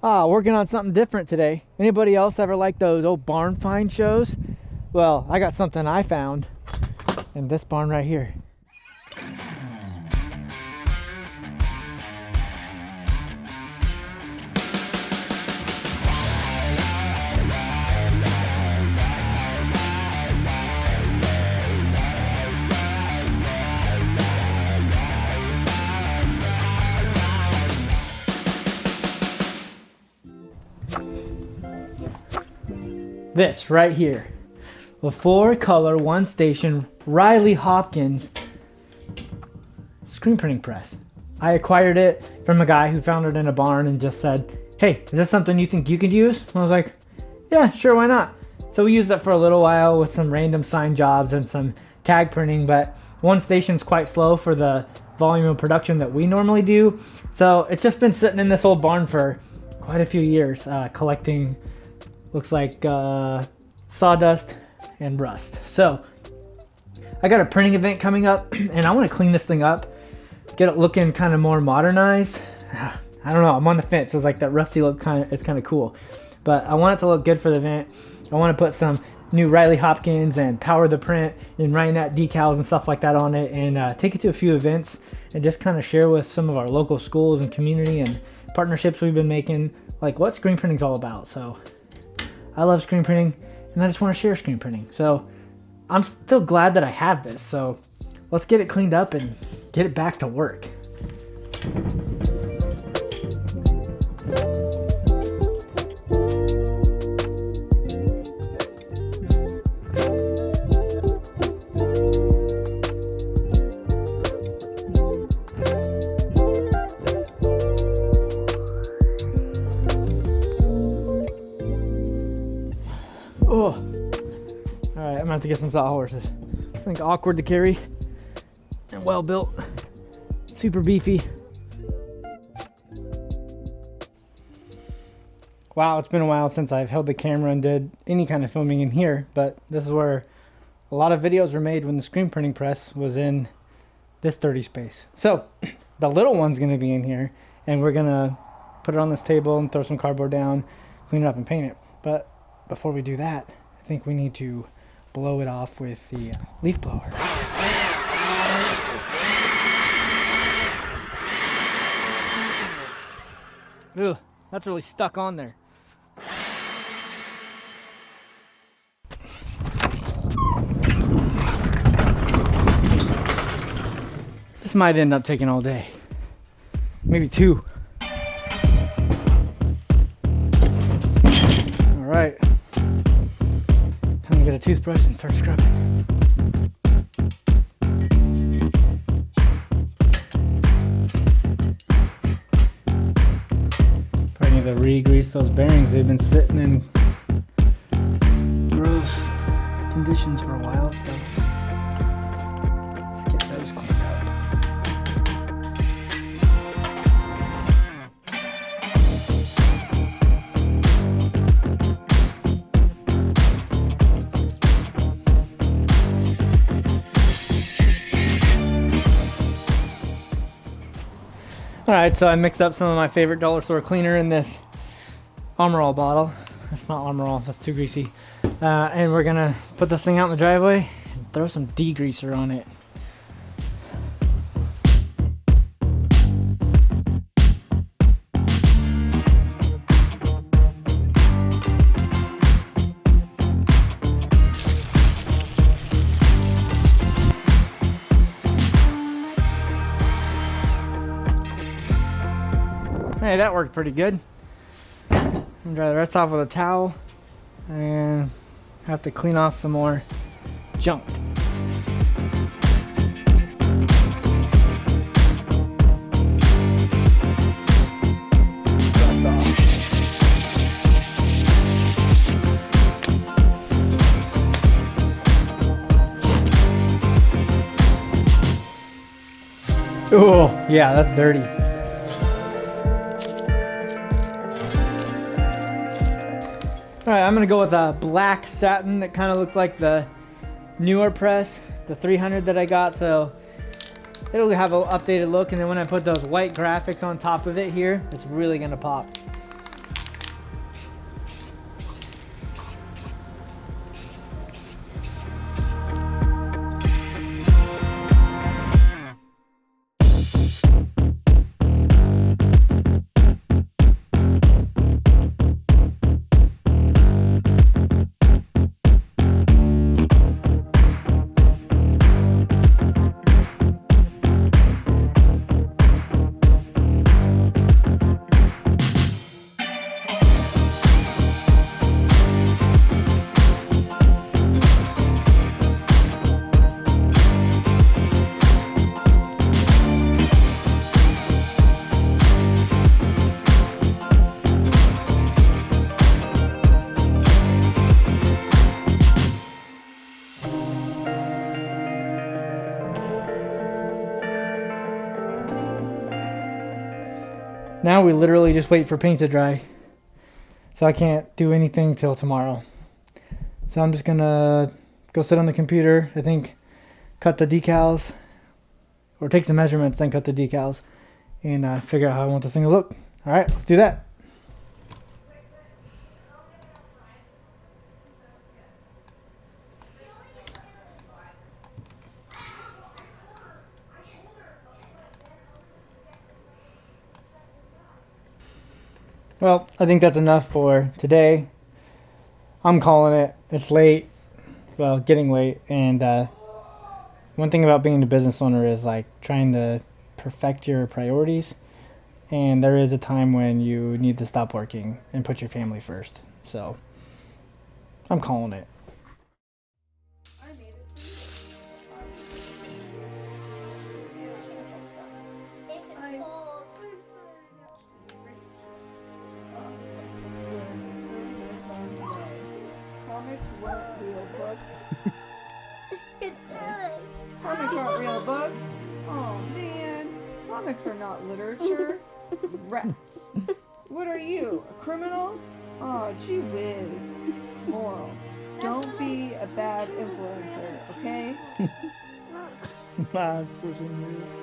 Working on something different today. Anybody else ever like those old barn find shows? Well, I got something I found in this barn right here. This right here, the 4-color, 1-station Riley Hopkins screen printing press. I acquired it from a guy who found it in a barn and just said, hey, is this something you think you could use? And I was like, yeah, sure, why not? So we used it for a little while with some random sign jobs and some tag printing, but 1-station's quite slow for the volume of production that we normally do. So it's just been sitting in this old barn for quite a few years, collecting, looks like sawdust and rust. So I got a printing event coming up and I want to clean this thing up, get it looking kind of more modernized. I don't know, I'm on the fence. It's like that rusty look it's kind of cool, but I want it to look good for the event. I want to put some new Riley Hopkins and power the print and writing that decals and stuff like that on it, and take it to a few events and just kind of share with some of our local schools and community and partnerships we've been making, like what screen printing is all about. So I love screen printing and I just want to share screen printing. So I'm still glad that I have this. So let's get it cleaned up and get it back to work. Oh, all right, I'm gonna have to get some sawhorses. I think awkward to carry and well built, super beefy. Wow, it's been a while since I've held the camera and did any kind of filming in here, but this is where a lot of videos were made when the screen printing press was in this dirty space. So the little one's gonna be in here and we're gonna put it on this table and throw some cardboard down, clean it up and paint it. But before we do that, I think we need to blow it off with the leaf blower. Ugh, that's really stuck on there. This might end up taking all day. Maybe 2. All right. Time to get a toothbrush and start scrubbing. Probably need to re-grease those bearings. They've been sitting in gross conditions for a while, so let's get those cleaned up. Alright, so I mixed up some of my favorite dollar store cleaner in this Armor All bottle. That's not Armor All, that's too greasy. And we're gonna put this thing out in the driveway and throw some degreaser on it. Hey, that worked pretty good. I'm gonna dry the rest off with a towel and have to clean off some more junk. Dust off. Oh, yeah, that's dirty. Alright, I'm going to go with a black satin that kind of looks like the newer press, the 300 that I got, so it'll have an updated look, and then when I put those white graphics on top of it here, it's really going to pop. Now we literally just wait for paint to dry. So I can't do anything till tomorrow. So I'm just gonna go sit on the computer, I think cut the decals, or take some measurements, then cut the decals, and figure out how I want this thing to look. Alright, let's do that. Well, I think that's enough for today. I'm calling it. It's late. Well, getting late. And one thing about being a business owner is like trying to perfect your priorities. And there is a time when you need to stop working and put your family first. So I'm calling it. Comics weren't real books. Comics aren't real books. Oh man, comics are not literature. Rats. What are you, a criminal? Oh, gee whiz. Moral: don't be a bad influencer, okay? Nah, it's pushing you.